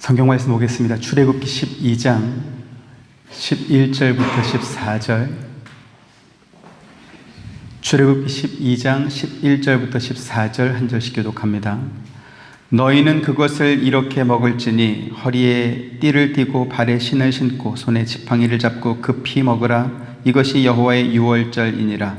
성경 말씀 보겠습니다. 출애굽기 12장 11절부터 14절. 출애굽기 12장 11절부터 14절 한 절씩 교독합니다. 너희는 그것을 이렇게 먹을지니 허리에 띠를 띠고 발에 신을 신고 손에 지팡이를 잡고 급히 먹으라. 이것이 여호와의 유월절이니라.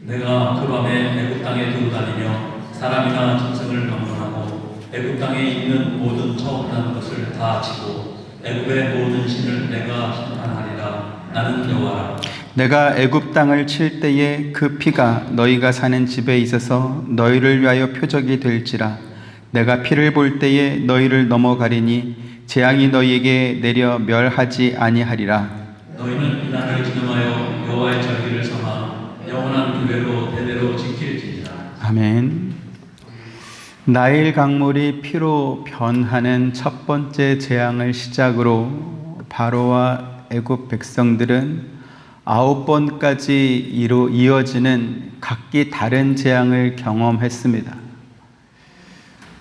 내가 그 밤에 애굽 땅에 두루 다니며 사람이나 짐승을 방문하고 애굽 땅에 있는 모든 처음 난 것을 다 치고 애굽의 모든 신을 내가 심판하리라. 나는 여호와라. 내가 애굽 땅을 칠 때에 그 피가 너희가 사는 집에 있어서 너희를 위하여 표적이 될지라. 내가 피를 볼 때에 너희를 넘어가리니 재앙이 너희에게 내려 멸하지 아니하리라. 너희는 이날을 기념하여 여호와의 절기를 삼아 영원한 규례로 대대로 지킬지니라. 아멘. 나일 강물이 피로 변하는 첫 번째 재앙을 시작으로 바로와 애굽 백성들은 9번까지 이어지는 각기 다른 재앙을 경험했습니다.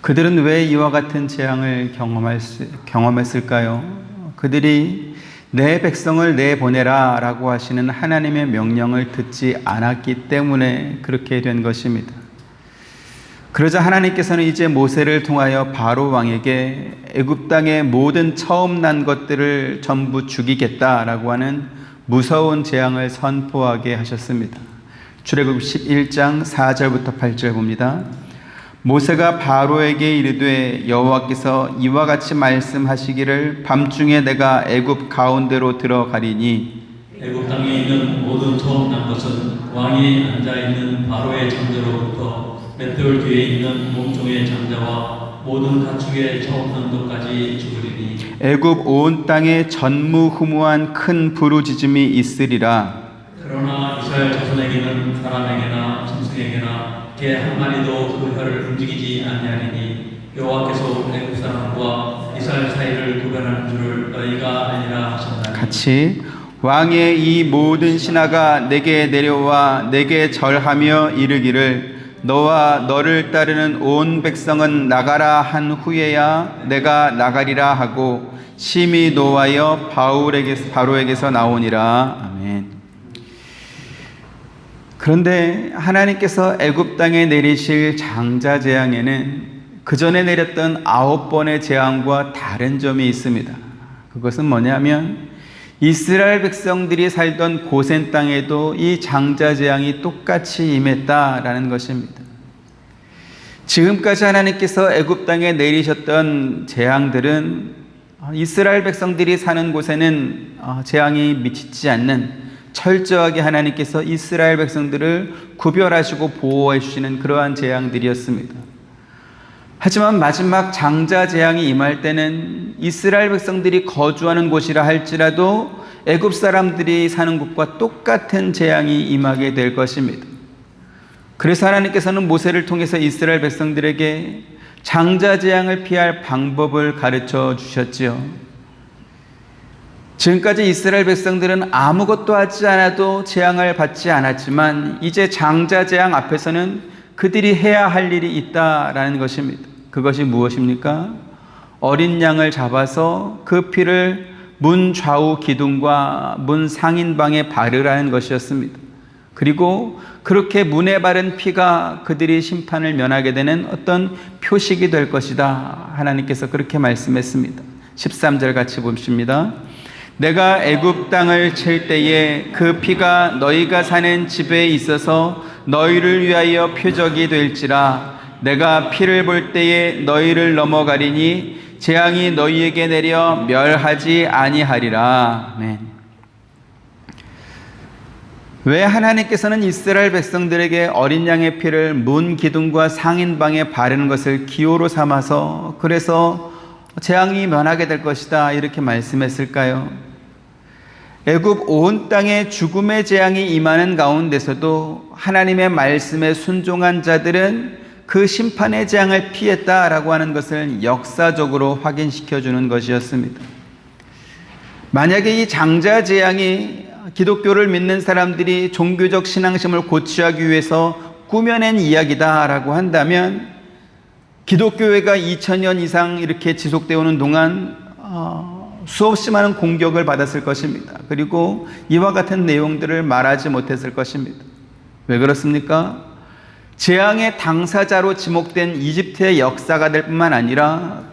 그들은 왜 이와 같은 재앙을 경험했을까요? 그들이 내 백성을 내보내라 라고 하시는 하나님의 명령을 듣지 않았기 때문에 그렇게 된 것입니다. 그러자 하나님께서는 이제 모세를 통하여 바로 왕에게 애굽 땅의 모든 처음 난 것들을 전부 죽이겠다라고 하는 무서운 재앙을 선포하게 하셨습니다. 출애굽 11장 4절부터 8절 봅니다. 모세가 바로에게 이르되 여호와께서 이와 같이 말씀하시기를 밤중에 내가 애굽 가운데로 들어가리니 애굽 땅에 있는 모든 처음 난 것은 왕이 앉아있는 바로의 장자로부터 맷돌 뒤에 있는 몸종의 장자와 모든 가축의 처음 난 것까지 죽으리니 애굽 온 땅에 전무후무한 큰 부르짖음이 있으리라. 그러나 이스라엘 자손에게는 사람에게나 짐승에게나 개 한 마리도 그 혀를 움직이지 아니하리니 여호와께서 애굽 사람과 이스라엘 사이를 구별하는 줄을 너희가 알리라 하셨나니. 같이 왕의 이 모든 신하가 내게 내려와 내게 절하며 이르기를 너와 너를 따르는 온 백성은 나가라 한 후에야 내가 나가리라 하고 심히 노하여 바로에게서 나오니라. 아멘. 그런데 하나님께서 애굽 땅에 내리실 장자 재앙에는 그 전에 내렸던 9번의 재앙과 다른 점이 있습니다. 그것은 뭐냐면 이스라엘 백성들이 살던 고센 땅에도 이 장자 재앙이 똑같이 임했다라는 것입니다. 지금까지 하나님께서 애굽 땅에 내리셨던 재앙들은 이스라엘 백성들이 사는 곳에는 재앙이 미치지 않는 철저하게 하나님께서 이스라엘 백성들을 구별하시고 보호해 주시는 그러한 재앙들이었습니다. 하지만 마지막 장자 재앙이 임할 때는 이스라엘 백성들이 거주하는 곳이라 할지라도 애굽 사람들이 사는 곳과 똑같은 재앙이 임하게 될 것입니다. 그래서 하나님께서는 모세를 통해서 이스라엘 백성들에게 장자 재앙을 피할 방법을 가르쳐 주셨지요. 지금까지 이스라엘 백성들은 아무것도 하지 않아도 재앙을 받지 않았지만 이제 장자 재앙 앞에서는 그들이 해야 할 일이 있다라는 것입니다. 그것이 무엇입니까? 어린 양을 잡아서 그 피를 문 좌우 기둥과 문 상인방에 바르라는 것이었습니다. 그리고 그렇게 문에 바른 피가 그들이 심판을 면하게 되는 어떤 표식이 될 것이다. 하나님께서 그렇게 말씀했습니다. 13절 같이 보십니다. 내가 애굽 땅을 칠 때에 그 피가 너희가 사는 집에 있어서 너희를 위하여 표적이 될지라. 내가 피를 볼 때에 너희를 넘어가리니 재앙이 너희에게 내려 멸하지 아니하리라. 아멘. 왜 하나님께서는 이스라엘 백성들에게 어린 양의 피를 문 기둥과 상인방에 바르는 것을 기호로 삼아서 그래서 재앙이 면하게 될 것이다 이렇게 말씀했을까요? 애굽 온 땅에 죽음의 재앙이 임하는 가운데서도 하나님의 말씀에 순종한 자들은 그 심판의 재앙을 피했다라고 하는 것을 역사적으로 확인시켜주는 것이었습니다. 만약에 이 장자 재앙이 기독교를 믿는 사람들이 종교적 신앙심을 고취하기 위해서 꾸며낸 이야기다라고 한다면 기독교회가 2000년 이상 이렇게 지속되어 오는 동안 수없이 많은 공격을 받았을 것입니다. 그리고 이와 같은 내용들을 말하지 못했을 것입니다. 왜 그렇습니까? 재앙의 당사자로 지목된 이집트의 역사가들 뿐만 아니라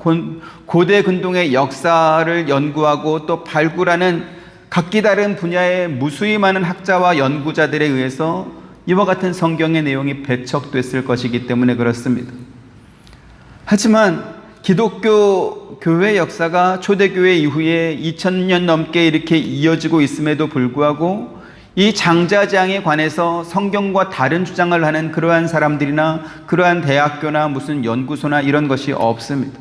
고대 근동의 역사를 연구하고 또 발굴하는 각기 다른 분야의 무수히 많은 학자와 연구자들에 의해서 이와 같은 성경의 내용이 배척됐을 것이기 때문에 그렇습니다. 하지만 기독교 교회 역사가 초대교회 이후에 2000년 넘게 이렇게 이어지고 있음에도 불구하고 이 장자재앙에 관해서 성경과 다른 주장을 하는 그러한 사람들이나 그러한 대학교나 무슨 연구소나 이런 것이 없습니다.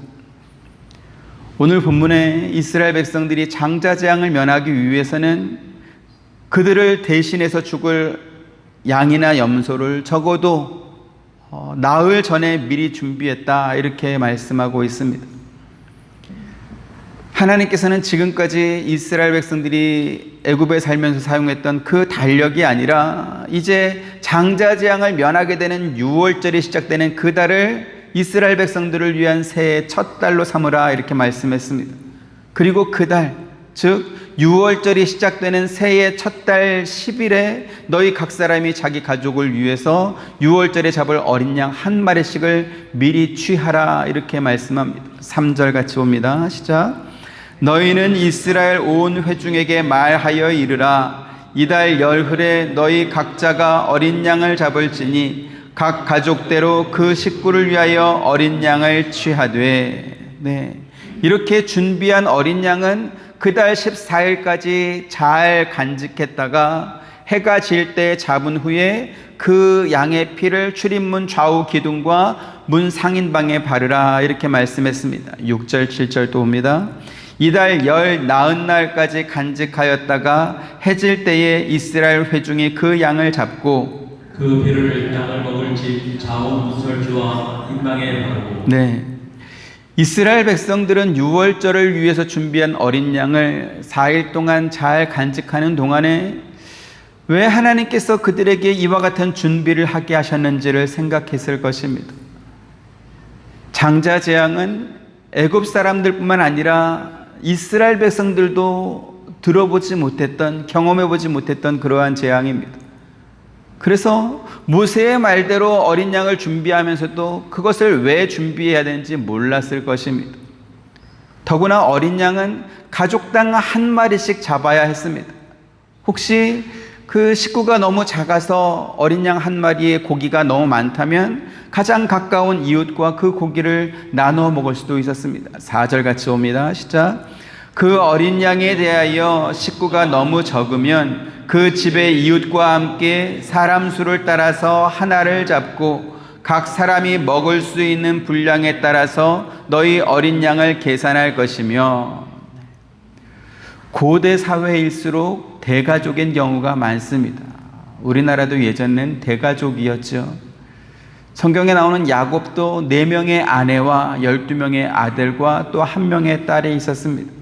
오늘 본문에 이스라엘 백성들이 장자재앙을 면하기 위해서는 그들을 대신해서 죽을 양이나 염소를 적어도 나흘 전에 미리 준비했다 이렇게 말씀하고 있습니다. 하나님께서는 지금까지 이스라엘 백성들이 애굽에 살면서 사용했던 그 달력이 아니라 이제 장자재앙을 면하게 되는 6월절이 시작되는 그 달을 이스라엘 백성들을 위한 새해의 첫 달로 삼으라 이렇게 말씀했습니다. 그리고 그 달, 즉 6월절이 시작되는 새해의 첫 달 10일에 너희 각 사람이 자기 가족을 위해서 6월절에 잡을 어린 양 한 마리씩을 미리 취하라 이렇게 말씀합니다. 3절 같이 봅니다. 시작. 너희는 이스라엘 온 회중에게 말하여 이르라. 이달 열흘에 너희 각자가 어린 양을 잡을지니 각 가족대로 그 식구를 위하여 어린 양을 취하되. 네, 이렇게 준비한 어린 양은 그달 14일까지 잘 간직했다가 해가 질 때 잡은 후에 그 양의 피를 출입문 좌우 기둥과 문 상인방에 바르라 이렇게 말씀했습니다. 6절 7절 또 봅니다. 이달 열 나흔 날까지 간직하였다가 해질 때에 이스라엘 회중이 그 양을 잡고 그 피를 양을 먹을 집 좌우 문설주와 인방에 바르고. 네, 이스라엘 백성들은 6월절을 위해서 준비한 어린 양을 4일 동안 잘 간직하는 동안에 왜 하나님께서 그들에게 이와 같은 준비를 하게 하셨는지를 생각했을 것입니다. 장자재앙은 애굽 사람들뿐만 아니라 이스라엘 백성들도 들어보지 못했던, 경험해보지 못했던 그러한 재앙입니다. 그래서 모세의 말대로 어린 양을 준비하면서도 그것을 왜 준비해야 되는지 몰랐을 것입니다. 더구나 어린 양은 가족당 한 마리씩 잡아야 했습니다. 혹시 그 식구가 너무 작아서 어린 양 한 마리의 고기가 너무 많다면 가장 가까운 이웃과 그 고기를 나눠 먹을 수도 있었습니다. 4절 같이 옵니다. 시작. 그 어린 양에 대하여 식구가 너무 적으면 그 집의 이웃과 함께 사람 수를 따라서 하나를 잡고 각 사람이 먹을 수 있는 분량에 따라서 너희 어린 양을 계산할 것이며. 고대 사회일수록 대가족인 경우가 많습니다. 우리나라도 예전엔 대가족이었죠. 성경에 나오는 야곱도 4명의 아내와 12명의 아들과 또 1명의 딸이 있었습니다.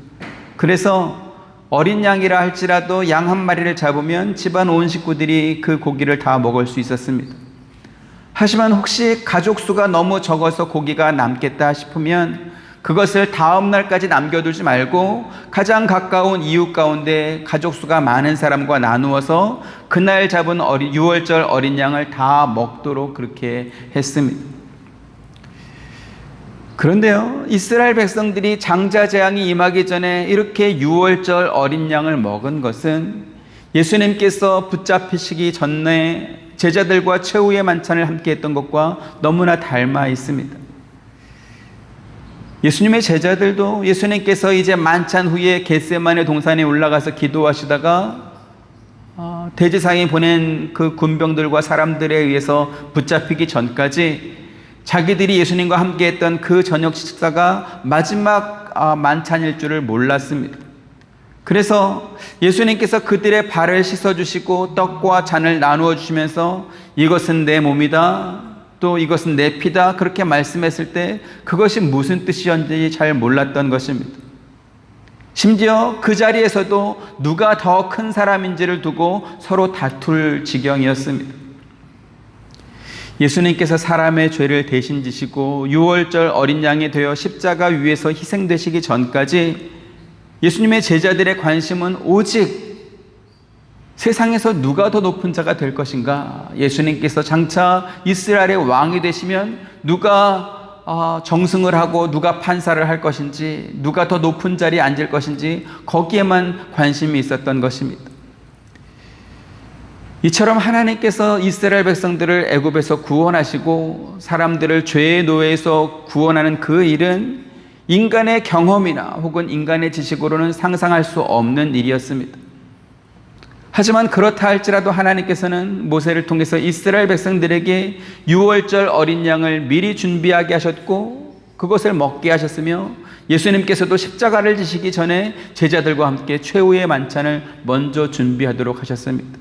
그래서 어린 양이라 할지라도 양 한 마리를 잡으면 집안 온 식구들이 그 고기를 다 먹을 수 있었습니다. 하지만 혹시 가족 수가 너무 적어서 고기가 남겠다 싶으면 그것을 다음 날까지 남겨두지 말고 가장 가까운 이웃 가운데 가족 수가 많은 사람과 나누어서 그날 잡은 6월절 어린 양을 다 먹도록 그렇게 했습니다. 그런데요, 이스라엘 백성들이 장자재앙이 임하기 전에 이렇게 6월절 어린 양을 먹은 것은 예수님께서 붙잡히시기 전에 제자들과 최후의 만찬을 함께 했던 것과 너무나 닮아 있습니다. 예수님의 제자들도 예수님께서 이제 만찬 후에 겟세마네 동산에 올라가서 기도하시다가 대제사장이 보낸 그 군병들과 사람들에 의해서 붙잡히기 전까지 자기들이 예수님과 함께 했던 그 저녁 식사가 마지막 만찬일 줄을 몰랐습니다. 그래서 예수님께서 그들의 발을 씻어주시고 떡과 잔을 나누어 주시면서 이것은 내 몸이다, 또 이것은 내 피다 그렇게 말씀했을 때 그것이 무슨 뜻이었는지 잘 몰랐던 것입니다. 심지어 그 자리에서도 누가 더 큰 사람인지를 두고 서로 다툴 지경이었습니다. 예수님께서 사람의 죄를 대신 지시고 6월절 어린 양이 되어 십자가 위에서 희생되시기 전까지 예수님의 제자들의 관심은 오직 세상에서 누가 더 높은 자가 될 것인가? 예수님께서 장차 이스라엘의 왕이 되시면 누가 정승을 하고 누가 판사를 할 것인지, 누가 더 높은 자리에 앉을 것인지 거기에만 관심이 있었던 것입니다. 이처럼 하나님께서 이스라엘 백성들을 애굽에서 구원하시고 사람들을 죄의 노예에서 구원하는 그 일은 인간의 경험이나 혹은 인간의 지식으로는 상상할 수 없는 일이었습니다. 하지만 그렇다 할지라도 하나님께서는 모세를 통해서 이스라엘 백성들에게 유월절 어린 양을 미리 준비하게 하셨고 그것을 먹게 하셨으며 예수님께서도 십자가를 지시기 전에 제자들과 함께 최후의 만찬을 먼저 준비하도록 하셨습니다.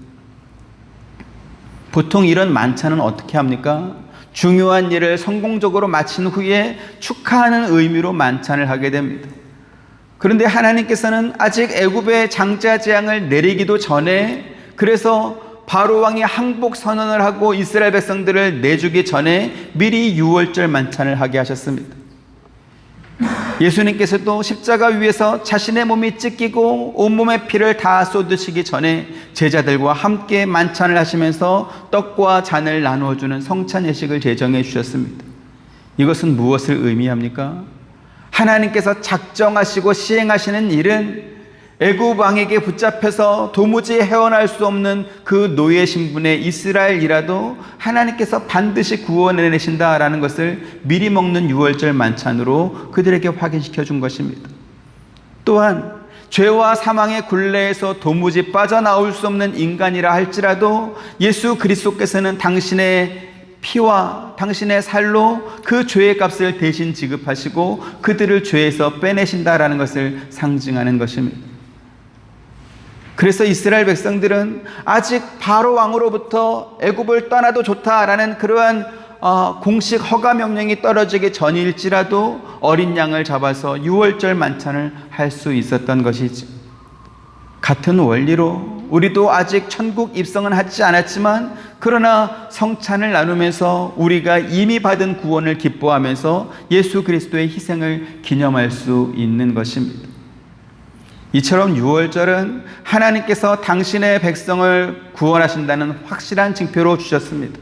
보통 이런 만찬은 어떻게 합니까? 중요한 일을 성공적으로 마친 후에 축하하는 의미로 만찬을 하게 됩니다. 그런데 하나님께서는 아직 애굽의 장자 재앙을 내리기도 전에, 그래서 바로 왕이 항복 선언을 하고 이스라엘 백성들을 내주기 전에 미리 유월절 만찬을 하게 하셨습니다. 예수님께서도 십자가 위에서 자신의 몸이 찢기고 온몸의 피를 다 쏟으시기 전에 제자들과 함께 만찬을 하시면서 떡과 잔을 나누어주는 성찬 예식을 제정해 주셨습니다. 이것은 무엇을 의미합니까? 하나님께서 작정하시고 시행하시는 일은 애굽 왕에게 붙잡혀서 도무지 헤어날 수 없는 그 노예 신분의 이스라엘이라도 하나님께서 반드시 구원해내신다라는 것을 미리 먹는 유월절 만찬으로 그들에게 확인시켜 준 것입니다. 또한 죄와 사망의 굴레에서 도무지 빠져나올 수 없는 인간이라 할지라도 예수 그리스도께서는 당신의 피와 당신의 살로 그 죄의 값을 대신 지급하시고 그들을 죄에서 빼내신다라는 것을 상징하는 것입니다. 그래서 이스라엘 백성들은 아직 바로 왕으로부터 애굽을 떠나도 좋다라는 그러한 공식 허가 명령이 떨어지기 전일지라도 어린 양을 잡아서 유월절 만찬을 할 수 있었던 것이지. 같은 원리로 우리도 아직 천국 입성은 하지 않았지만 그러나 성찬을 나누면서 우리가 이미 받은 구원을 기뻐하면서 예수 그리스도의 희생을 기념할 수 있는 것입니다. 이처럼 유월절은 하나님께서 당신의 백성을 구원하신다는 확실한 징표로 주셨습니다.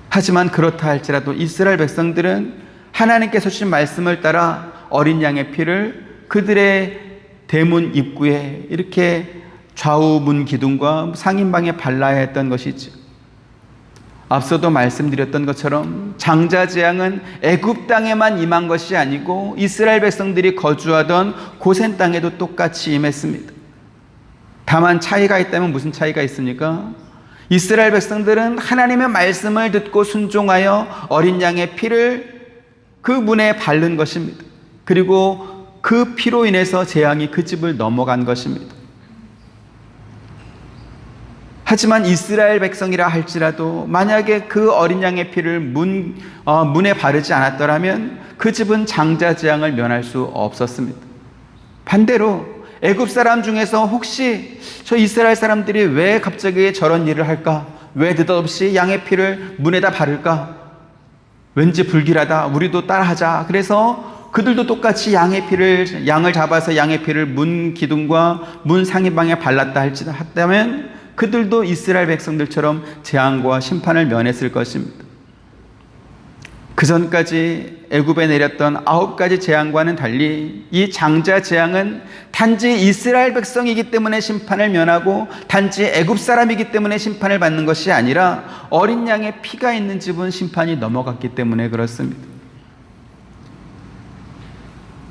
하지만 그렇다 할지라도 이스라엘 백성들은 하나님께서 주신 말씀을 따라 어린 양의 피를 그들의 대문 입구에 이렇게 좌우 문 기둥과 상인방에 발라야 했던 것이죠. 앞서도 말씀드렸던 것처럼 장자 재앙은 애굽 땅에만 임한 것이 아니고 이스라엘 백성들이 거주하던 고센 땅에도 똑같이 임했습니다. 다만 차이가 있다면 무슨 차이가 있습니까? 이스라엘 백성들은 하나님의 말씀을 듣고 순종하여 어린 양의 피를 그 문에 바른 것입니다. 그리고 그 피로 인해서 재앙이 그 집을 넘어간 것입니다. 하지만 이스라엘 백성이라 할지라도 만약에 그 어린 양의 피를 문에 바르지 않았더라면 그 집은 장자 재앙을 면할 수 없었습니다. 반대로 애굽 사람 중에서 혹시 저 이스라엘 사람들이 왜 갑자기 저런 일을 할까? 왜 느닷없이 양의 피를 문에다 바를까? 왠지 불길하다. 우리도 따라하자. 그래서 그들도 똑같이 양을 잡아서 양의 피를 문 기둥과 문 상인방에 발랐다 했다면 그들도 이스라엘 백성들처럼 재앙과 심판을 면했을 것입니다. 그 전까지 애굽에 내렸던 9가지 재앙과는 달리 이 장자 재앙은 단지 이스라엘 백성이기 때문에 심판을 면하고 단지 애굽 사람이기 때문에 심판을 받는 것이 아니라 어린 양의 피가 있는 집은 심판이 넘어갔기 때문에 그렇습니다.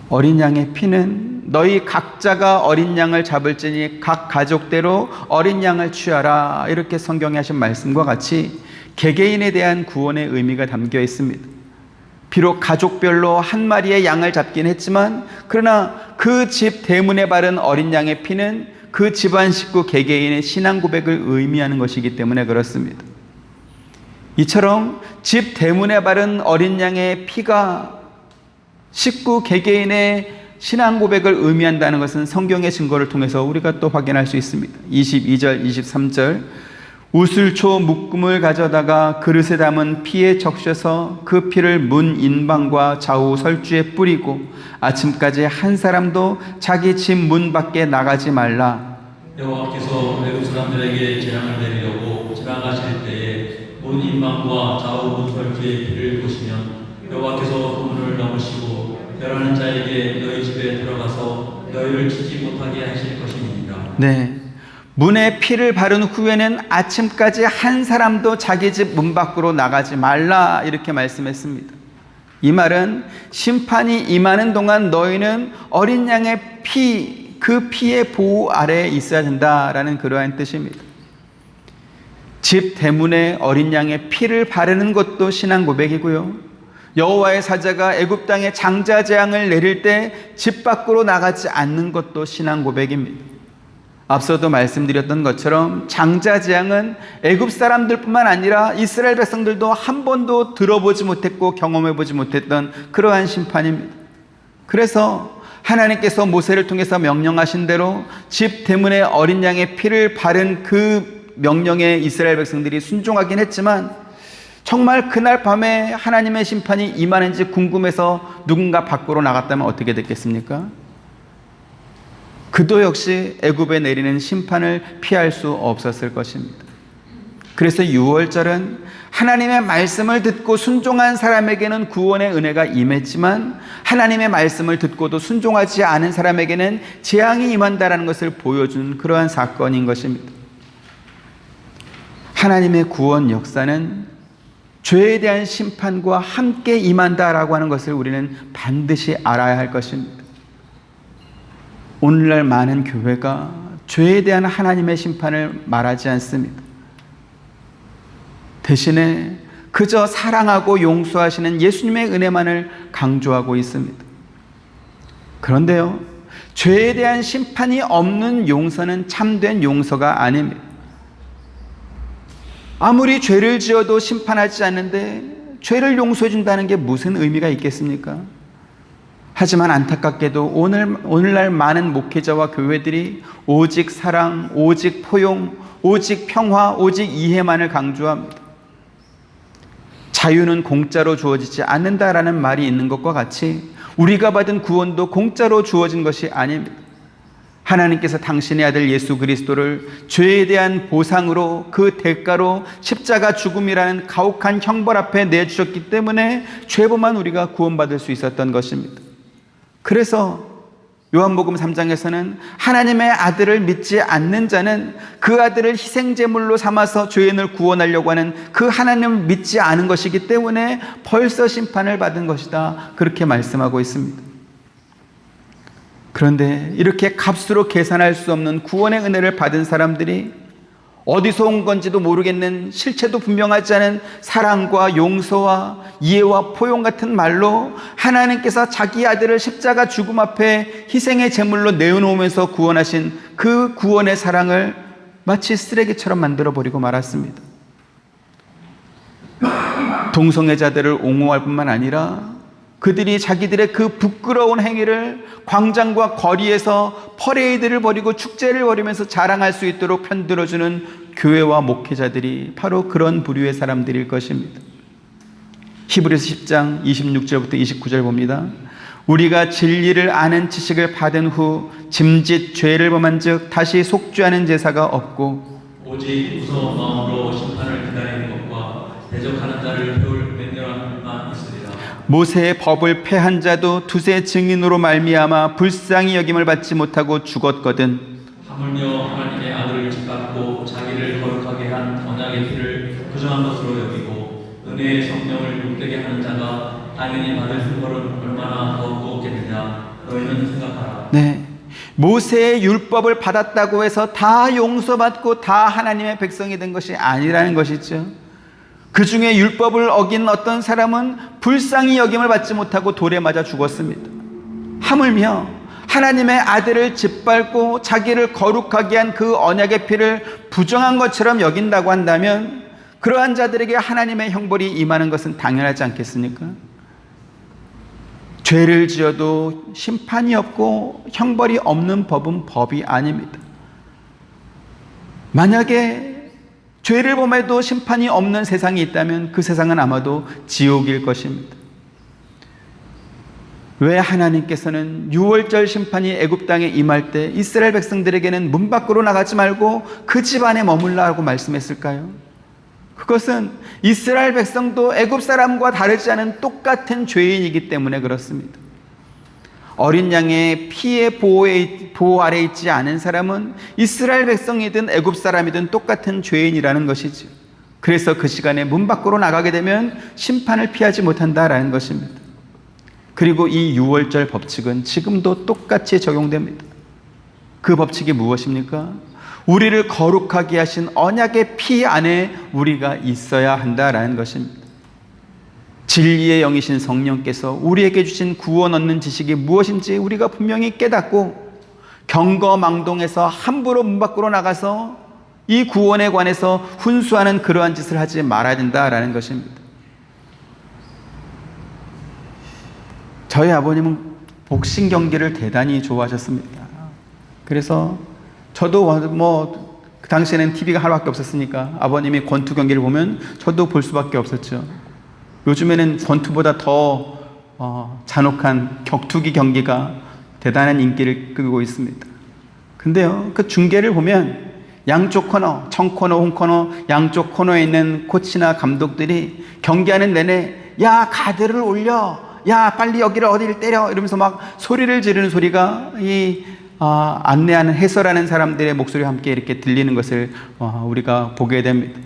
어린 양의 피는 너희 각자가 어린 양을 잡을지니 각 가족대로 어린 양을 취하라, 이렇게 성경에 하신 말씀과 같이 개개인에 대한 구원의 의미가 담겨 있습니다. 비록 가족별로 한 마리의 양을 잡긴 했지만 그러나 그 집 대문에 바른 어린 양의 피는 그 집안 식구 개개인의 신앙 고백을 의미하는 것이기 때문에 그렇습니다. 이처럼 집 대문에 바른 어린 양의 피가 식구 개개인의 신앙 고백을 의미한다는 것은 성경의 증거를 통해서 우리가 또 확인할 수 있습니다. 22절, 23절 우슬초 묶음을 가져다가 그릇에 담은 피에 적셔서 그 피를 문 인방과 좌우 설주에 뿌리고 아침까지 한 사람도 자기 집 문 밖에 나가지 말라. 여호와께서 애굽 사람들에게 재앙을 내리려고 지나가실 때에 문 인방과 좌우 문 설주의 피를 보시면 여호와께서 그문을 넘으시고 멸하는 자에게 너희 집에 들어가서 너희를 치지 못하게 하실 것입니다. 네. 문에 피를 바른 후에는 아침까지 한 사람도 자기 집 문 밖으로 나가지 말라 이렇게 말씀했습니다. 이 말은 심판이 임하는 동안 너희는 어린 양의 피, 그 피의 보호 아래에 있어야 된다라는 그러한 뜻입니다. 집 대문에 어린 양의 피를 바르는 것도 신앙 고백이고요. 여호와의 사자가 애굽 땅에 장자 재앙을 내릴 때 집 밖으로 나가지 않는 것도 신앙 고백입니다. 앞서도 말씀드렸던 것처럼 장자 재앙은 애굽 사람들뿐만 아니라 이스라엘 백성들도 한 번도 들어보지 못했고 경험해보지 못했던 그러한 심판입니다. 그래서 하나님께서 모세를 통해서 명령하신 대로 집 대문에 어린 양의 피를 바른 그 명령에 이스라엘 백성들이 순종하긴 했지만 정말 그날 밤에 하나님의 심판이 임하는지 궁금해서 누군가 밖으로 나갔다면 어떻게 됐겠습니까? 그도 역시 애굽에 내리는 심판을 피할 수 없었을 것입니다. 그래서 6월절은 하나님의 말씀을 듣고 순종한 사람에게는 구원의 은혜가 임했지만 하나님의 말씀을 듣고도 순종하지 않은 사람에게는 재앙이 임한다는 것을 보여준 그러한 사건인 것입니다. 하나님의 구원 역사는 죄에 대한 심판과 함께 임한다라고 하는 것을 우리는 반드시 알아야 할 것입니다. 오늘날 많은 교회가 죄에 대한 하나님의 심판을 말하지 않습니다. 대신에 그저 사랑하고 용서하시는 예수님의 은혜만을 강조하고 있습니다. 그런데요, 죄에 대한 심판이 없는 용서는 참된 용서가 아닙니다. 아무리 죄를 지어도 심판하지 않는데 죄를 용서해 준다는 게 무슨 의미가 있겠습니까? 하지만 안타깝게도 오늘날 많은 목회자와 교회들이 오직 사랑, 오직 포용, 오직 평화, 오직 이해만을 강조합니다. 자유는 공짜로 주어지지 않는다라는 말이 있는 것과 같이 우리가 받은 구원도 공짜로 주어진 것이 아닙니다. 하나님께서 당신의 아들 예수 그리스도를 죄에 대한 보상으로 그 대가로 십자가 죽음이라는 가혹한 형벌 앞에 내주셨기 때문에 죄범한 우리가 구원받을 수 있었던 것입니다. 그래서 요한복음 3장에서는 하나님의 아들을 믿지 않는 자는 그 아들을 희생제물로 삼아서 죄인을 구원하려고 하는 그 하나님을 믿지 않은 것이기 때문에 벌써 심판을 받은 것이다, 그렇게 말씀하고 있습니다. 그런데 이렇게 값으로 계산할 수 없는 구원의 은혜를 받은 사람들이 어디서 온 건지도 모르겠는, 실체도 분명하지 않은 사랑과 용서와 이해와 포용 같은 말로 하나님께서 자기 아들을 십자가 죽음 앞에 희생의 제물로 내어놓으면서 구원하신 그 구원의 사랑을 마치 쓰레기처럼 만들어버리고 말았습니다. 동성애자들을 옹호할 뿐만 아니라 그들이 자기들의 그 부끄러운 행위를 광장과 거리에서 퍼레이드를 벌이고 축제를 벌이면서 자랑할 수 있도록 편들어주는 교회와 목회자들이 바로 그런 부류의 사람들일 것입니다. 히브리서 10장 26절부터 29절 봅니다. 우리가 진리를 아는 지식을 받은 후 짐짓 죄를 범한 즉 다시 속죄하는 제사가 없고 오직 무서운 마음으로 심판을 기다리는 것과 대적하는 자를 배울 맹렬함만 있으리라. 모세의 법을 폐한 자도 두세 증인으로 말미암아 불쌍히 여김을 받지 못하고 죽었거든. 하물며 하나님의 아들을 짓밟고 자기를 거룩하게 한 언약의 피를 부정한 것으로 여기고 은혜의 성령을 욕되게 하는 자가 당연히 받을 형벌은 얼마나 더 무겁겠느냐 너희는 생각하라. 네, 모세의 율법을 받았다고 해서 다 용서받고 다 하나님의 백성이 된 것이 아니라는 것이죠. 그 중에 율법을 어긴 어떤 사람은 불쌍히 여김을 받지 못하고 돌에 맞아 죽었습니다. 하물며 하나님의 아들을 짓밟고 자기를 거룩하게 한 그 언약의 피를 부정한 것처럼 여긴다고 한다면 그러한 자들에게 하나님의 형벌이 임하는 것은 당연하지 않겠습니까? 죄를 지어도 심판이 없고 형벌이 없는 법은 법이 아닙니다. 만약에 죄를 범해도 심판이 없는 세상이 있다면 그 세상은 아마도 지옥일 것입니다. 왜 하나님께서는 6월절 심판이 애굽 땅에 임할 때 이스라엘 백성들에게는 문 밖으로 나가지 말고 그 집 안에 머물라고 말씀했을까요? 그것은 이스라엘 백성도 애굽 사람과 다르지 않은 똑같은 죄인이기 때문에 그렇습니다. 어린 양의 피의 보호 아래 있지 않은 사람은 이스라엘 백성이든 애굽 사람이든 똑같은 죄인이라는 것이죠. 그래서 그 시간에 문 밖으로 나가게 되면 심판을 피하지 못한다라는 것입니다. 그리고 이 6월절 법칙은 지금도 똑같이 적용됩니다. 그 법칙이 무엇입니까? 우리를 거룩하게 하신 언약의 피 안에 우리가 있어야 한다라는 것입니다. 진리의 영이신 성령께서 우리에게 주신 구원 얻는 지식이 무엇인지 우리가 분명히 깨닫고 경거망동해서 함부로 문 밖으로 나가서 이 구원에 관해서 훈수하는 그러한 짓을 하지 말아야 된다라는 것입니다. 저희 아버님은 복싱 경기를 대단히 좋아하셨습니다. 그래서 저도 그 당시에는 TV가 하나밖에 없었으니까 아버님이 권투 경기를 보면 저도 볼 수밖에 없었죠. 요즘에는 권투보다 더 잔혹한 격투기 경기가 대단한 인기를 끌고 있습니다. 근데요, 그 중계를 보면 양쪽 코너, 청코너, 홍코너, 양쪽 코너에 있는 코치나 감독들이 경기하는 내내 야, 가드를 올려, 야, 빨리 여기를 어디를 때려 이러면서 막 소리를 지르는 소리가 안내하는 해설하는 사람들의 목소리와 함께 이렇게 들리는 것을 우리가 보게 됩니다.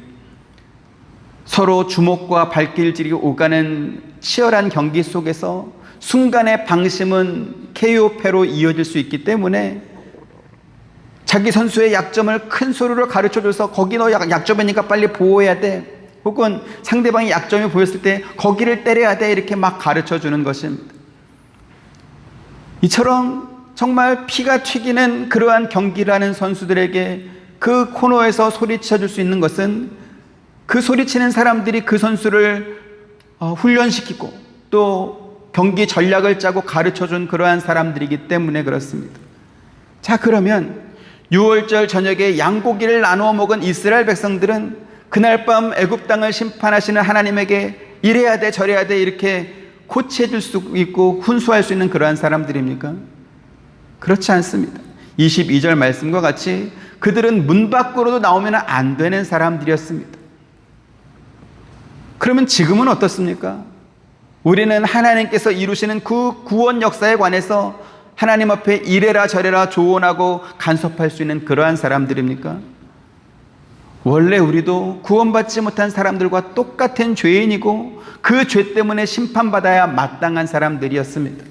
서로 주먹과 발길질이 오가는 치열한 경기 속에서 순간의 방심은 KO패로 이어질 수 있기 때문에 자기 선수의 약점을 큰 소리로 가르쳐줘서 거기 너 약점이니까 빨리 보호해야 돼, 혹은 상대방이 약점이 보였을 때 거기를 때려야 돼, 이렇게 막 가르쳐주는 것입니다. 이처럼 정말 피가 튀기는 그러한 경기라는 선수들에게 그 코너에서 소리쳐줄 수 있는 것은 그 소리치는 사람들이 그 선수를 훈련시키고 또 경기 전략을 짜고 가르쳐준 그러한 사람들이기 때문에 그렇습니다. 자, 그러면 6월절 저녁에 양고기를 나누어 먹은 이스라엘 백성들은 그날 밤 애굽 땅을 심판하시는 하나님에게 이래야 돼 저래야 돼 이렇게 코치해줄 수 있고 훈수할 수 있는 그러한 사람들입니까? 그렇지 않습니다. 22절 말씀과 같이 그들은 문 밖으로도 나오면 안 되는 사람들이었습니다. 그러면 지금은 어떻습니까? 우리는 하나님께서 이루시는 그 구원 역사에 관해서 하나님 앞에 이래라 저래라 조언하고 간섭할 수 있는 그러한 사람들입니까? 원래 우리도 구원받지 못한 사람들과 똑같은 죄인이고 그 죄 때문에 심판받아야 마땅한 사람들이었습니다.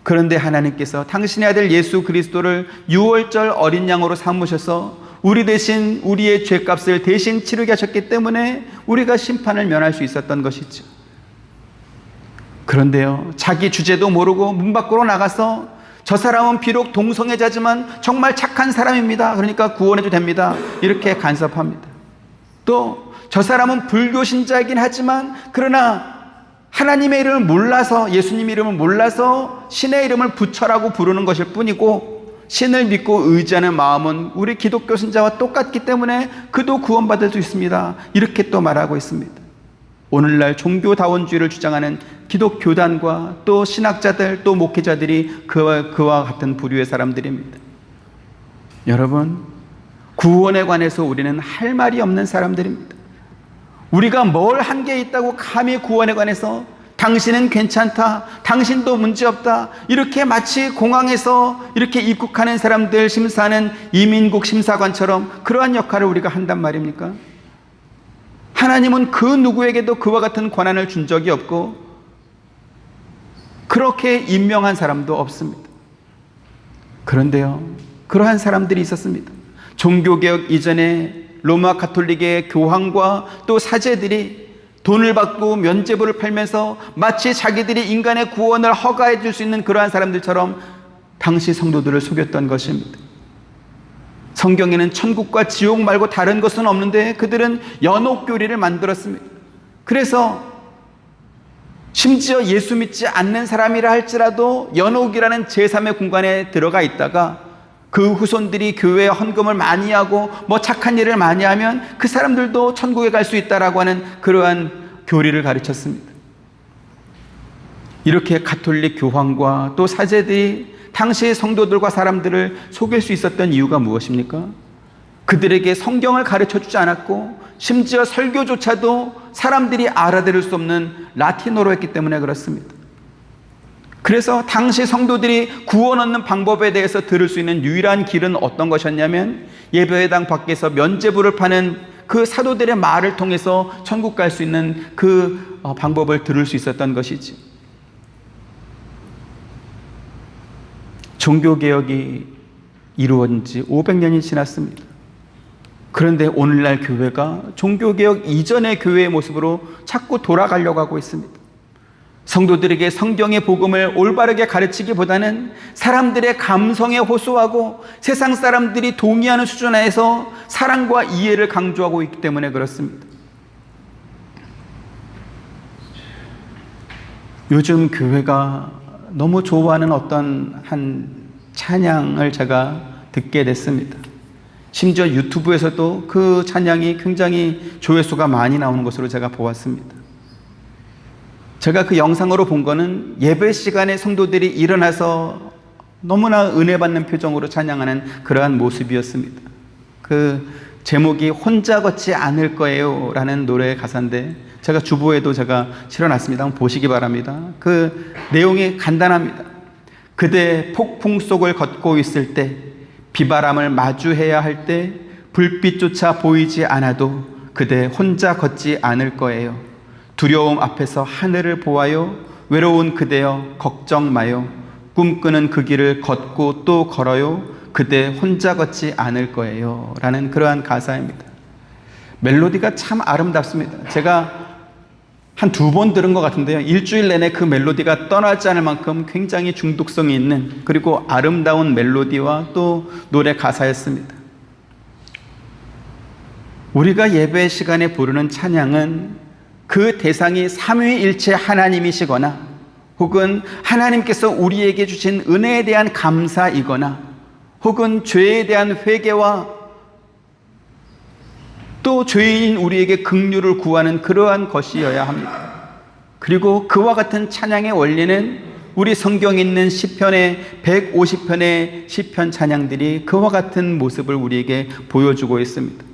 그런데 하나님께서 당신의 아들 예수 그리스도를 6월절 어린 양으로 삼으셔서 우리 대신 우리의 죄값을 대신 치르게 하셨기 때문에 우리가 심판을 면할 수 있었던 것이죠. 그런데요, 자기 주제도 모르고 문 밖으로 나가서 저 사람은 비록 동성애자지만 정말 착한 사람입니다, 그러니까 구원해도 됩니다, 이렇게 간섭합니다. 또 저 사람은 불교 신자이긴 하지만 그러나 하나님의 이름을 몰라서, 예수님 이름을 몰라서 신의 이름을 부처라고 부르는 것일 뿐이고 신을 믿고 의지하는 마음은 우리 기독교 신자와 똑같기 때문에 그도 구원받을 수 있습니다, 이렇게 또 말하고 있습니다. 오늘날 종교다원주의를 주장하는 기독교단과 또 신학자들 또 목회자들이 그와 같은 부류의 사람들입니다. 여러분, 구원에 관해서 우리는 할 말이 없는 사람들입니다. 우리가 뭘 한 게 있다고 감히 구원에 관해서 당신은 괜찮다, 당신도 문제없다, 이렇게 마치 공항에서 이렇게 입국하는 사람들 심사하는 이민국 심사관처럼 그러한 역할을 우리가 한단 말입니까? 하나님은 그 누구에게도 그와 같은 권한을 준 적이 없고 그렇게 임명한 사람도 없습니다. 그런데요, 그러한 사람들이 있었습니다. 종교개혁 이전에 로마 가톨릭의 교황과 또 사제들이 돈을 받고 면죄부를 팔면서 마치 자기들이 인간의 구원을 허가해 줄 수 있는 그러한 사람들처럼 당시 성도들을 속였던 것입니다. 성경에는 천국과 지옥 말고 다른 것은 없는데 그들은 연옥교리를 만들었습니다. 그래서 심지어 예수 믿지 않는 사람이라 할지라도 연옥이라는 제3의 공간에 들어가 있다가 그 후손들이 교회에 헌금을 많이 하고 뭐 착한 일을 많이 하면 그 사람들도 천국에 갈 수 있다라고 하는 그러한 교리를 가르쳤습니다. 이렇게 가톨릭 교황과 또 사제들이 당시의 성도들과 사람들을 속일 수 있었던 이유가 무엇입니까? 그들에게 성경을 가르쳐주지 않았고 심지어 설교조차도 사람들이 알아들을 수 없는 라틴어로 했기 때문에 그렇습니다. 그래서 당시 성도들이 구원 얻는 방법에 대해서 들을 수 있는 유일한 길은 어떤 것이었냐면 예배당 밖에서 면죄부를 파는 그 사도들의 말을 통해서 천국 갈 수 있는 그 방법을 들을 수 있었던 것이지. 종교개혁이 이루어진 지 500년이 지났습니다. 그런데 오늘날 교회가 종교개혁 이전의 교회의 모습으로 자꾸 돌아가려고 하고 있습니다. 성도들에게 성경의 복음을 올바르게 가르치기보다는 사람들의 감성에 호소하고 세상 사람들이 동의하는 수준 하에서 사랑과 이해를 강조하고 있기 때문에 그렇습니다. 요즘 교회가 너무 좋아하는 어떤 한 찬양을 제가 듣게 됐습니다. 심지어 유튜브에서도 그 찬양이 굉장히 조회수가 많이 나오는 것으로 제가 보았습니다. 제가 그 영상으로 본 거는 예배 시간에 성도들이 일어나서 너무나 은혜 받는 표정으로 찬양하는 그러한 모습이었습니다. 그 제목이 혼자 걷지 않을 거예요 라는 노래의 가사인데 제가 주보에도 제가 실어놨습니다. 한번 보시기 바랍니다. 그 내용이 간단합니다. 그대 폭풍 속을 걷고 있을 때, 비바람을 마주해야 할 때, 불빛조차 보이지 않아도 그대 혼자 걷지 않을 거예요. 두려움 앞에서 하늘을 보아요. 외로운 그대여 걱정 마요. 꿈꾸는 그 길을 걷고 또 걸어요. 그대 혼자 걷지 않을 거예요 라는 그러한 가사입니다. 멜로디가 참 아름답습니다. 제가 한 2번 들은 것 같은데요, 일주일 내내 그 멜로디가 떠나지 않을 만큼 굉장히 중독성이 있는 그리고 아름다운 멜로디와 또 노래 가사였습니다. 우리가 예배 시간에 부르는 찬양은 그 대상이 삼위일체 하나님이시거나 혹은 하나님께서 우리에게 주신 은혜에 대한 감사이거나 혹은 죄에 대한 회개와 또 죄인 우리에게 긍휼을 구하는 그러한 것이어야 합니다. 그리고 그와 같은 찬양의 원리는 우리 성경에 있는 시편의 150편의 시편 찬양들이 그와 같은 모습을 우리에게 보여주고 있습니다.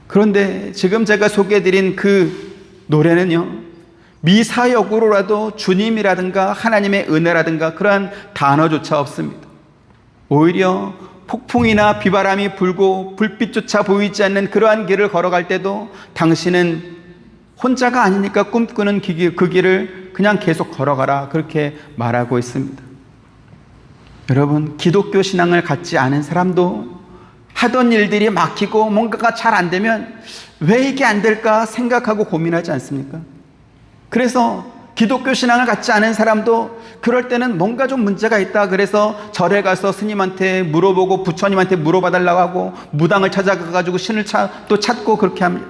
그런데 지금 제가 소개해드린 그 노래는요, 미사역으로라도 주님이라든가 하나님의 은혜라든가 그러한 단어조차 없습니다. 오히려 폭풍이나 비바람이 불고 불빛조차 보이지 않는 그러한 길을 걸어갈 때도 당신은 혼자가 아니니까 꿈꾸는 그 길을 그냥 계속 걸어가라, 그렇게 말하고 있습니다. 여러분, 기독교 신앙을 갖지 않은 사람도 하던 일들이 막히고 뭔가가 잘 안 되면 왜 이게 안 될까 생각하고 고민하지 않습니까? 그래서 기독교 신앙을 갖지 않은 사람도 그럴 때는 뭔가 좀 문제가 있다 그래서 절에 가서 스님한테 물어보고 부처님한테 물어봐달라고 하고 무당을 찾아가가지고 신을 또 찾고 그렇게 합니다.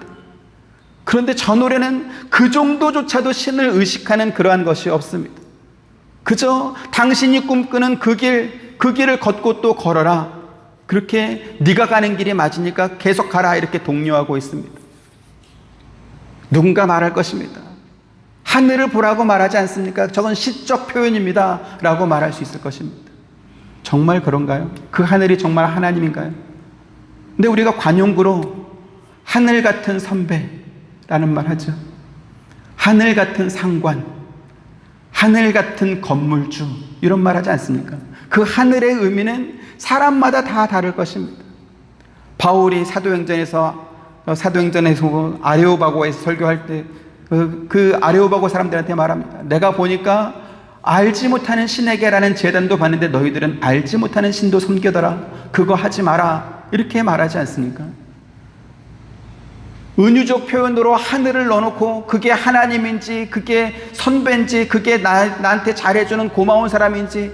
그런데 저 노래는 그 정도조차도 신을 의식하는 그러한 것이 없습니다. 그저 당신이 꿈꾸는 그 길을 걷고 또 걸어라, 그렇게 네가 가는 길이 맞으니까 계속 가라, 이렇게 독려하고 있습니다. 누군가 말할 것입니다. 하늘을 보라고 말하지 않습니까? 저건 시적 표현입니다 라고 말할 수 있을 것입니다. 정말 그런가요? 그 하늘이 정말 하나님인가요? 근데 우리가 관용구로 하늘 같은 선배라는 말 하죠. 하늘 같은 상관, 하늘 같은 건물주, 이런 말 하지 않습니까? 그 하늘의 의미는 사람마다 다 다를 것입니다. 바울이 사도행전에서 아레오바고에서 설교할 때 그 아레오바고 사람들한테 말합니다. 내가 보니까 알지 못하는 신에게라는 제단도 봤는데 너희들은 알지 못하는 신도 섬기더라, 그거 하지 마라, 이렇게 말하지 않습니까? 은유적 표현으로 하늘을 넣어놓고 그게 하나님인지 그게 선배인지 그게 나한테 잘해주는 고마운 사람인지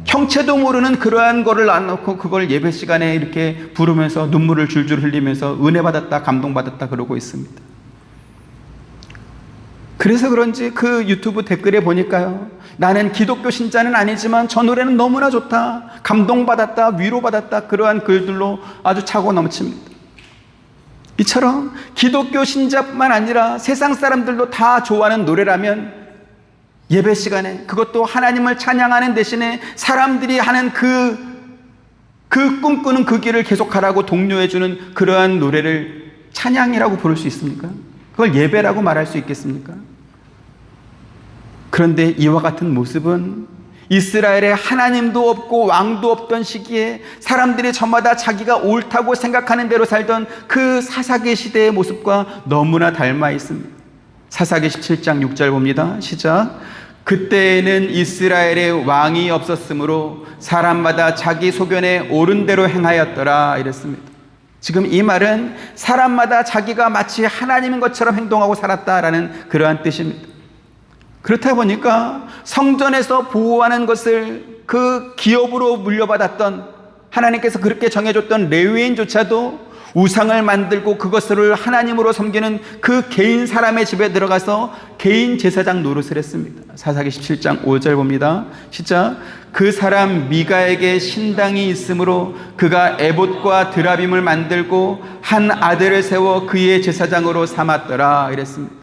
형체도 모르는 그러한 거를 안 넣고 그걸 예배 시간에 이렇게 부르면서 눈물을 줄줄 흘리면서 은혜 받았다, 감동받았다 그러고 있습니다. 그래서 그런지 그 유튜브 댓글에 보니까요, 나는 기독교 신자는 아니지만 저 노래는 너무나 좋다, 감동받았다, 위로받았다, 그러한 글들로 아주 차고 넘칩니다. 이처럼 기독교 신자뿐만 아니라 세상 사람들도 다 좋아하는 노래라면 예배 시간에 그것도 하나님을 찬양하는 대신에 사람들이 하는 그 꿈꾸는 그 길을 계속하라고 독려해주는 그러한 노래를 찬양이라고 부를 수 있습니까? 그걸 예배라고 말할 수 있겠습니까? 그런데 이와 같은 모습은 이스라엘에 하나님도 없고 왕도 없던 시기에 사람들이 저마다 자기가 옳다고 생각하는 대로 살던 그 사사기 시대의 모습과 너무나 닮아 있습니다. 사사기 17장 6절 봅니다. 시작. 그때에는 이스라엘에 왕이 없었으므로 사람마다 자기 소견에 옳은 대로 행하였더라 이랬습니다. 지금 이 말은 사람마다 자기가 마치 하나님인 것처럼 행동하고 살았다라는 그러한 뜻입니다. 그렇다 보니까 성전에서 보호하는 것을 그 기업으로 물려받았던 하나님께서 그렇게 정해줬던 레위인조차도 우상을 만들고 그것을 하나님으로 섬기는 그 개인 사람의 집에 들어가서 개인 제사장 노릇을 했습니다. 사사기 17장 5절 봅니다. 시작. 그 사람 미가에게 신당이 있으므로 그가 에봇과 드라빔을 만들고 한 아들을 세워 그의 제사장으로 삼았더라 이랬습니다.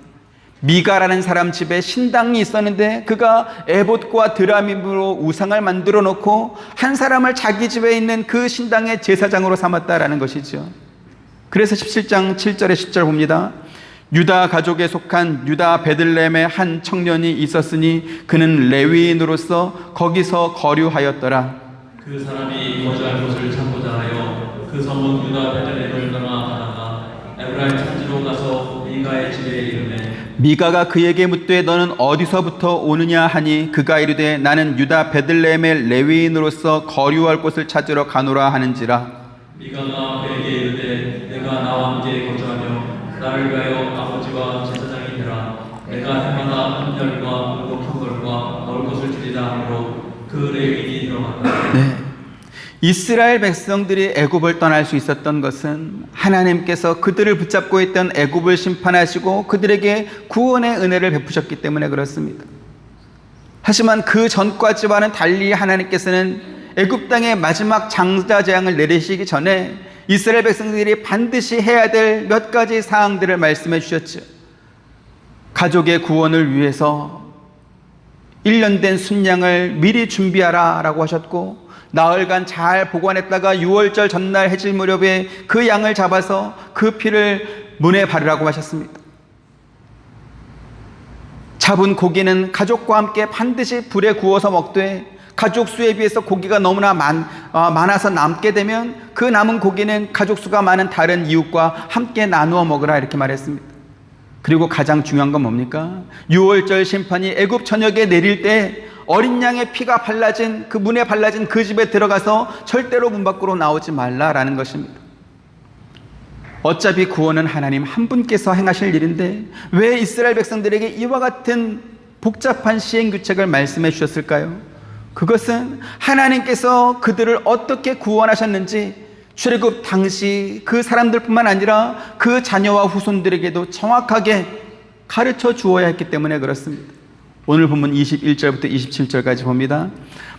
미가라는 사람 집에 신당이 있었는데 그가 에봇과 드라밈으로 우상을 만들어 놓고 한 사람을 자기 집에 있는 그 신당의 제사장으로 삼았다라는 것이죠. 그래서 17장 7절에 10절 봅니다. 유다 가족에 속한 유다 베들레헴의 한 청년이 있었으니 그는 레위인으로서 거기서 거류하였더라. 그 사람이 거주할 곳을 찾고자 하여 그 성문 유다 베들레헴을 떠나가다가 에브라임 산지로 가서 미가의 집에 이르매 미가가 그에게 묻되 너는 어디서부터 오느냐 하니 그가 이르되 나는 유다 베들레헴의 레위인으로서 거류할 곳을 찾으러 가노라 하는지라. 미가가 그에게 이르되 내가 나와 함께 거주하며 나를 위하여 아버지와 제사장이 되라. 내가 해마다 한 열과 의복한 걸과 넣을 것을 주리라 하므로 그 레위인이 들어갔다. 네. 이스라엘 백성들이 애굽을 떠날 수 있었던 것은 하나님께서 그들을 붙잡고 있던 애굽을 심판하시고 그들에게 구원의 은혜를 베푸셨기 때문에 그렇습니다. 하지만 그 전까지와는 달리 하나님께서는 애굽 땅의 마지막 장자 재앙을 내리시기 전에 이스라엘 백성들이 반드시 해야 될 몇 가지 사항들을 말씀해 주셨죠. 가족의 구원을 위해서 1년 된 순양을 미리 준비하라 라고 하셨고, 나흘간 잘 보관했다가 6월절 전날 해질 무렵에 그 양을 잡아서 그 피를 문에 바르라고 하셨습니다. 잡은 고기는 가족과 함께 반드시 불에 구워서 먹되, 가족 수에 비해서 고기가 너무나 많아서 남게 되면 그 남은 고기는 가족 수가 많은 다른 이웃과 함께 나누어 먹으라 이렇게 말했습니다. 그리고 가장 중요한 건 뭡니까? 6월절 심판이 애굽 전역에 내릴 때 어린 양의 피가 발라진 그 문에 발라진 그 집에 들어가서 절대로 문 밖으로 나오지 말라라는 것입니다. 어차피 구원은 하나님 한 분께서 행하실 일인데 왜 이스라엘 백성들에게 이와 같은 복잡한 시행규칙을 말씀해 주셨을까요? 그것은 하나님께서 그들을 어떻게 구원하셨는지 출애굽 당시 그 사람들뿐만 아니라 그 자녀와 후손들에게도 정확하게 가르쳐 주어야 했기 때문에 그렇습니다. 오늘 본문 21절부터 27절까지 봅니다.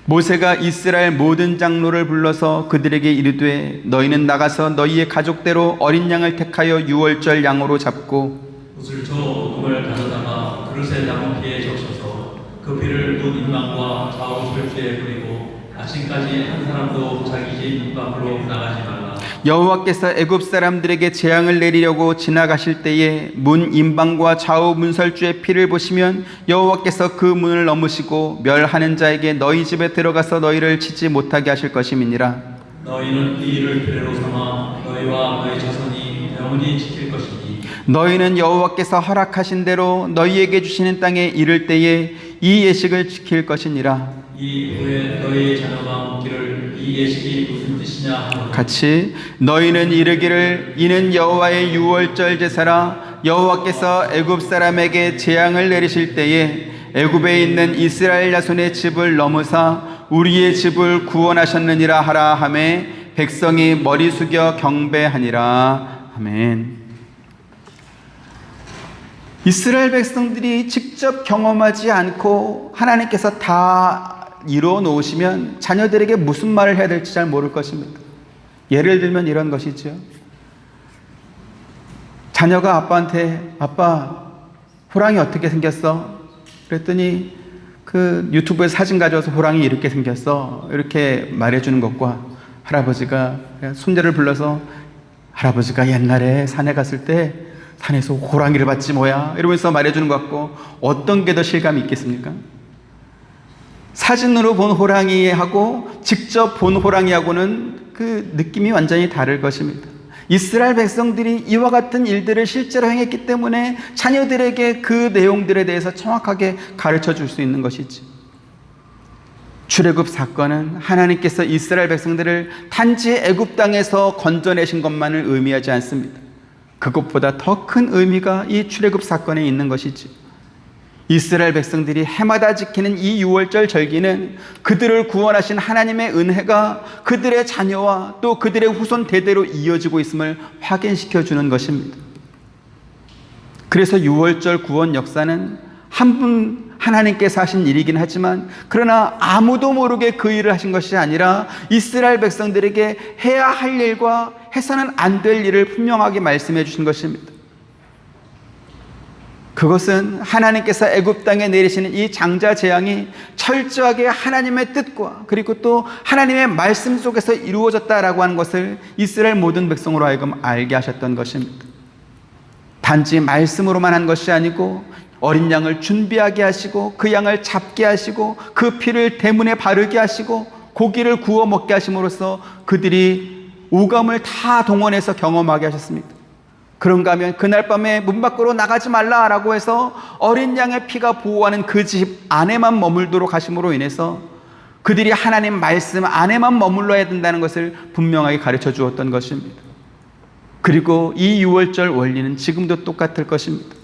모세가 이스라엘 모든 장로를 불러서 그들에게 이르되 너희는 나가서 너희의 가족대로 어린 양을 택하여 6월절 양으로 잡고 옷을 저 옷을 가져다가 그릇에 남은 피에 적셔서 그 피를 눈 인망과 좌우 절주에 뿌리고 아침까지 한 사람도 자기 집 밖으로 나가지 말라. 여호와께서 애굽 사람들에게 재앙을 내리려고 지나가실 때에 문 인방과 좌우 문설주의 피를 보시면 여호와께서 그 문을 넘으시고 멸하는 자에게 너희 집에 들어가서 너희를 치지 못하게 하실 것임이니라. 너희는 이 일을 규례로 삼아 너희와 너희 자손이 영원히 지킬 것이니 너희는 여호와께서 허락하신 대로 너희에게 주시는 땅에 이를 때에 이 예식을 지킬 것이니라. 이 후에 너희의 자녀가 묻기를 이 예식이 무슨 뜻이냐 하노라. 같이 너희는 이르기를 이는 여호와의 6월절 제사라. 여호와께서 애굽 사람에게 재앙을 내리실 때에 애굽에 있는 이스라엘 자손의 집을 넘으사 우리의 집을 구원하셨느니라 하라 하매 백성이 머리 숙여 경배하니라. 아멘. 이스라엘 백성들이 직접 경험하지 않고 하나님께서 다 이루어 놓으시면 자녀들에게 무슨 말을 해야 될지 잘 모를 것입니다. 예를 들면 이런 것이죠. 자녀가 아빠한테 아빠 호랑이 어떻게 생겼어? 그랬더니 그 유튜브에 사진 가져와서 호랑이 이렇게 생겼어 이렇게 말해주는 것과 할아버지가 손자를 불러서 할아버지가 옛날에 산에 갔을 때 산에서 호랑이를 봤지 뭐야 이러면서 말해주는 것 같고 어떤 게 더 실감이 있겠습니까? 사진으로 본 호랑이하고 직접 본 호랑이하고는 그 느낌이 완전히 다를 것입니다. 이스라엘 백성들이 이와 같은 일들을 실제로 행했기 때문에 자녀들에게 그 내용들에 대해서 정확하게 가르쳐 줄 수 있는 것이지. 출애굽 사건은 하나님께서 이스라엘 백성들을 단지 애굽 땅에서 건져내신 것만을 의미하지 않습니다. 그것보다 더 큰 의미가 이 출애굽 사건에 있는 것이지. 이스라엘 백성들이 해마다 지키는 이 유월절 절기는 그들을 구원하신 하나님의 은혜가 그들의 자녀와 또 그들의 후손 대대로 이어지고 있음을 확인시켜 주는 것입니다. 그래서 유월절 구원 역사는 한 분 하나님께서 하신 일이긴 하지만 그러나 아무도 모르게 그 일을 하신 것이 아니라 이스라엘 백성들에게 해야 할 일과 해서는 안 될 일을 분명하게 말씀해 주신 것입니다. 그것은 하나님께서 애굽 땅에 내리시는 이 장자 재앙이 철저하게 하나님의 뜻과 그리고 또 하나님의 말씀 속에서 이루어졌다라고 하는 것을 이스라엘 모든 백성으로 하여금 알게 하셨던 것입니다. 단지 말씀으로만 한 것이 아니고 어린 양을 준비하게 하시고 그 양을 잡게 하시고 그 피를 대문에 바르게 하시고 고기를 구워 먹게 하심으로써 그들이 오감을 다 동원해서 경험하게 하셨습니다. 그런가 하면 그날 밤에 문 밖으로 나가지 말라라고 해서 어린 양의 피가 보호하는 그 집 안에만 머물도록 하심으로 인해서 그들이 하나님 말씀 안에만 머물러야 된다는 것을 분명하게 가르쳐 주었던 것입니다. 그리고 이 유월절 원리는 지금도 똑같을 것입니다.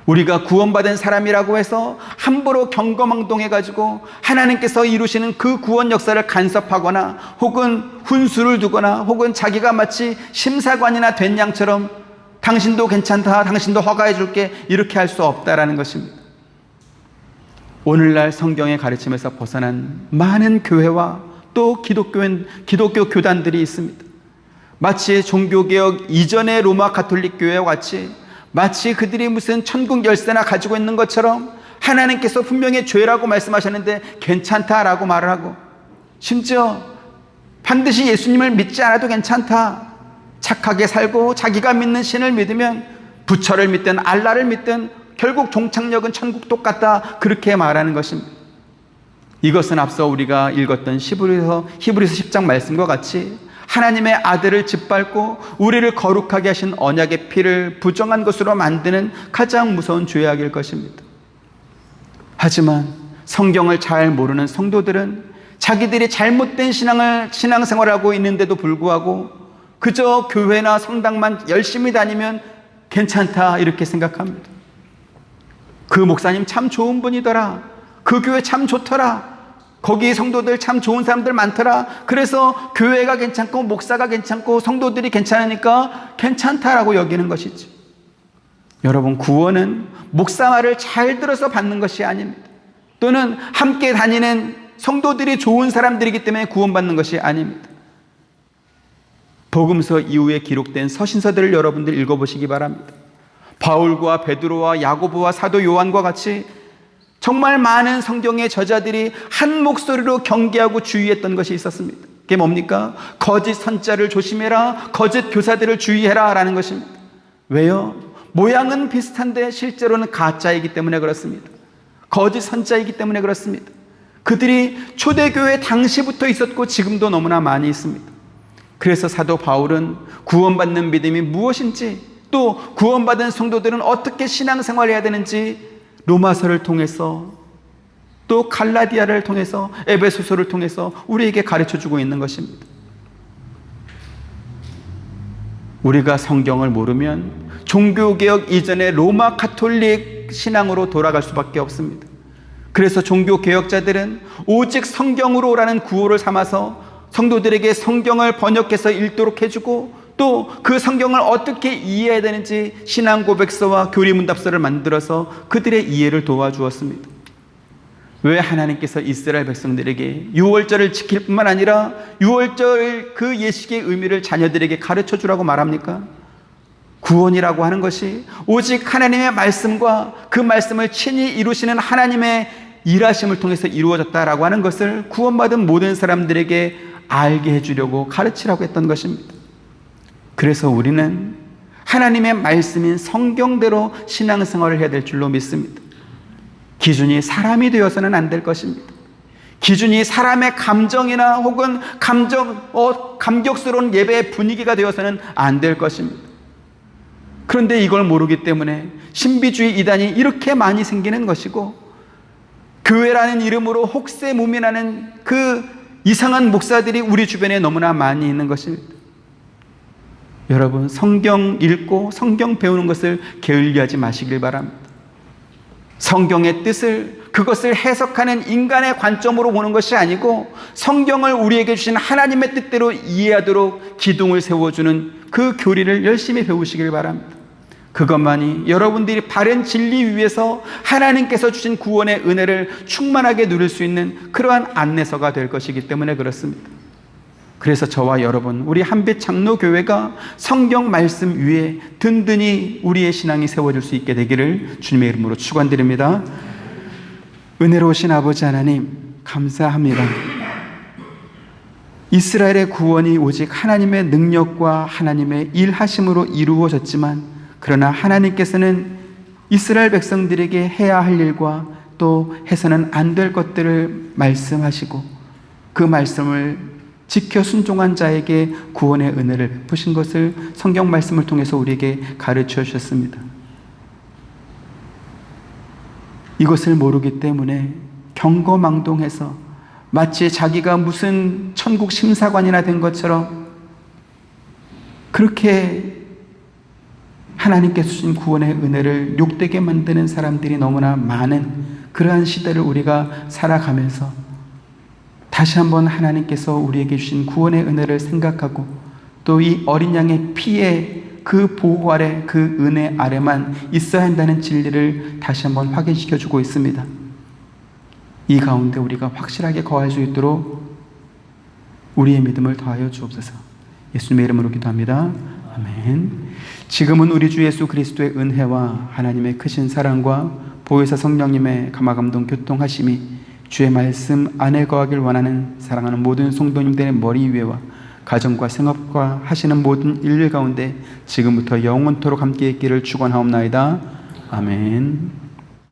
우리가 구원받은 사람이라고 해서 함부로 경거망동해가지고 하나님께서 이루시는 그 구원 역사를 간섭하거나 혹은 훈수를 두거나 혹은 자기가 마치 심사관이나 된 양처럼 당신도 괜찮다, 당신도 허가해 줄게 이렇게 할 수 없다라는 것입니다. 오늘날 성경의 가르침에서 벗어난 많은 교회와 또 기독교 교단들이 있습니다. 마치 종교개혁 이전의 로마 가톨릭 교회와 같이 마치 그들이 무슨 천국 열쇠나 가지고 있는 것처럼 하나님께서 분명히 죄라고 말씀하셨는데 괜찮다라고 말을 하고 심지어 반드시 예수님을 믿지 않아도 괜찮다. 착하게 살고 자기가 믿는 신을 믿으면 부처를 믿든 알라를 믿든 결국 종착역은 천국 똑같다. 그렇게 말하는 것입니다. 이것은 앞서 우리가 읽었던 히브리서 10장 말씀과 같이 하나님의 아들을 짓밟고 우리를 거룩하게 하신 언약의 피를 부정한 것으로 만드는 가장 무서운 죄악일 것입니다. 하지만 성경을 잘 모르는 성도들은 자기들이 잘못된 신앙생활을 하고 있는데도 불구하고 그저 교회나 성당만 열심히 다니면 괜찮다 이렇게 생각합니다. 그 목사님 참 좋은 분이더라. 그 교회 참 좋더라. 거기 성도들 참 좋은 사람들 많더라. 그래서 교회가 괜찮고 목사가 괜찮고 성도들이 괜찮으니까 괜찮다라고 여기는 것이지. 여러분, 구원은 목사 말을 잘 들어서 받는 것이 아닙니다. 또는 함께 다니는 성도들이 좋은 사람들이기 때문에 구원받는 것이 아닙니다. 복음서 이후에 기록된 서신서들을 여러분들 읽어보시기 바랍니다. 바울과 베드로와 야고보와 사도 요한과 같이 정말 많은 성경의 저자들이 한 목소리로 경계하고 주의했던 것이 있었습니다. 그게 뭡니까? 거짓 선자를 조심해라, 거짓 교사들을 주의해라 라는 것입니다. 왜요? 모양은 비슷한데 실제로는 가짜이기 때문에 그렇습니다. 거짓 선자이기 때문에 그렇습니다. 그들이 초대교회 당시부터 있었고 지금도 너무나 많이 있습니다. 그래서 사도 바울은 구원받는 믿음이 무엇인지 또 구원받은 성도들은 어떻게 신앙생활을 해야 되는지 로마서를 통해서 또 갈라디아를 통해서 에베소서를 통해서 우리에게 가르쳐주고 있는 것입니다. 우리가 성경을 모르면 종교개혁 이전의 로마 가톨릭 신앙으로 돌아갈 수밖에 없습니다. 그래서 종교개혁자들은 오직 성경으로라는 구호를 삼아서 성도들에게 성경을 번역해서 읽도록 해주고 또 그 성경을 어떻게 이해해야 되는지 신앙 고백서와 교리문답서를 만들어서 그들의 이해를 도와주었습니다. 왜 하나님께서 이스라엘 백성들에게 유월절을 지킬 뿐만 아니라 유월절 그 예식의 의미를 자녀들에게 가르쳐 주라고 말합니까? 구원이라고 하는 것이 오직 하나님의 말씀과 그 말씀을 친히 이루시는 하나님의 일하심을 통해서 이루어졌다라고 하는 것을 구원받은 모든 사람들에게 알게 해주려고 가르치라고 했던 것입니다. 그래서 우리는 하나님의 말씀인 성경대로 신앙생활을 해야 될 줄로 믿습니다. 기준이 사람이 되어서는 안 될 것입니다. 기준이 사람의 감정이나 혹은 감격스러운 예배의 분위기가 되어서는 안 될 것입니다. 그런데 이걸 모르기 때문에 신비주의 이단이 이렇게 많이 생기는 것이고, 교회라는 이름으로 혹세무민하는 그 이상한 목사들이 우리 주변에 너무나 많이 있는 것입니다. 여러분, 성경 읽고 성경 배우는 것을 게을리하지 마시길 바랍니다. 성경의 뜻을, 그것을 해석하는 인간의 관점으로 보는 것이 아니고 성경을 우리에게 주신 하나님의 뜻대로 이해하도록 기둥을 세워주는 그 교리를 열심히 배우시길 바랍니다. 그것만이 여러분들이 바른 진리 위에서 하나님께서 주신 구원의 은혜를 충만하게 누릴 수 있는 그러한 안내서가 될 것이기 때문에 그렇습니다. 그래서 저와 여러분, 우리 한빛 장로교회가 성경 말씀 위에 든든히 우리의 신앙이 세워질 수 있게 되기를 주님의 이름으로 축원드립니다. 은혜로우신 아버지 하나님, 감사합니다. 이스라엘의 구원이 오직 하나님의 능력과 하나님의 일하심으로 이루어졌지만, 그러나 하나님께서는 이스라엘 백성들에게 해야 할 일과 또 해서는 안 될 것들을 말씀하시고 그 말씀을 지켜 순종한 자에게 구원의 은혜를 베푸신 것을 성경 말씀을 통해서 우리에게 가르쳐 주셨습니다. 이것을 모르기 때문에 경거망동해서 마치 자기가 무슨 천국 심사관이나 된 것처럼 그렇게 하나님께서 주신 구원의 은혜를 욕되게 만드는 사람들이 너무나 많은 그러한 시대를 우리가 살아가면서 다시 한번 하나님께서 우리에게 주신 구원의 은혜를 생각하고 또 이 어린 양의 피의 그 보호 아래, 그 은혜 아래만 있어야 한다는 진리를 다시 한번 확인시켜 주고 있습니다. 이 가운데 우리가 확실하게 거할 수 있도록 우리의 믿음을 더하여 주옵소서. 예수님의 이름으로 기도합니다. 아멘. 지금은 우리 주 예수 그리스도의 은혜와 하나님의 크신 사랑과 보혜사 성령님의 감화감동 교통하심이 주의 말씀 안에 거하길 원하는 사랑하는 모든 성도님들의 머리 위에와 가정과 생업과 하시는 모든 일 가운데 지금부터 영원토록 함께 있기를 축원하옵나이다. 아멘.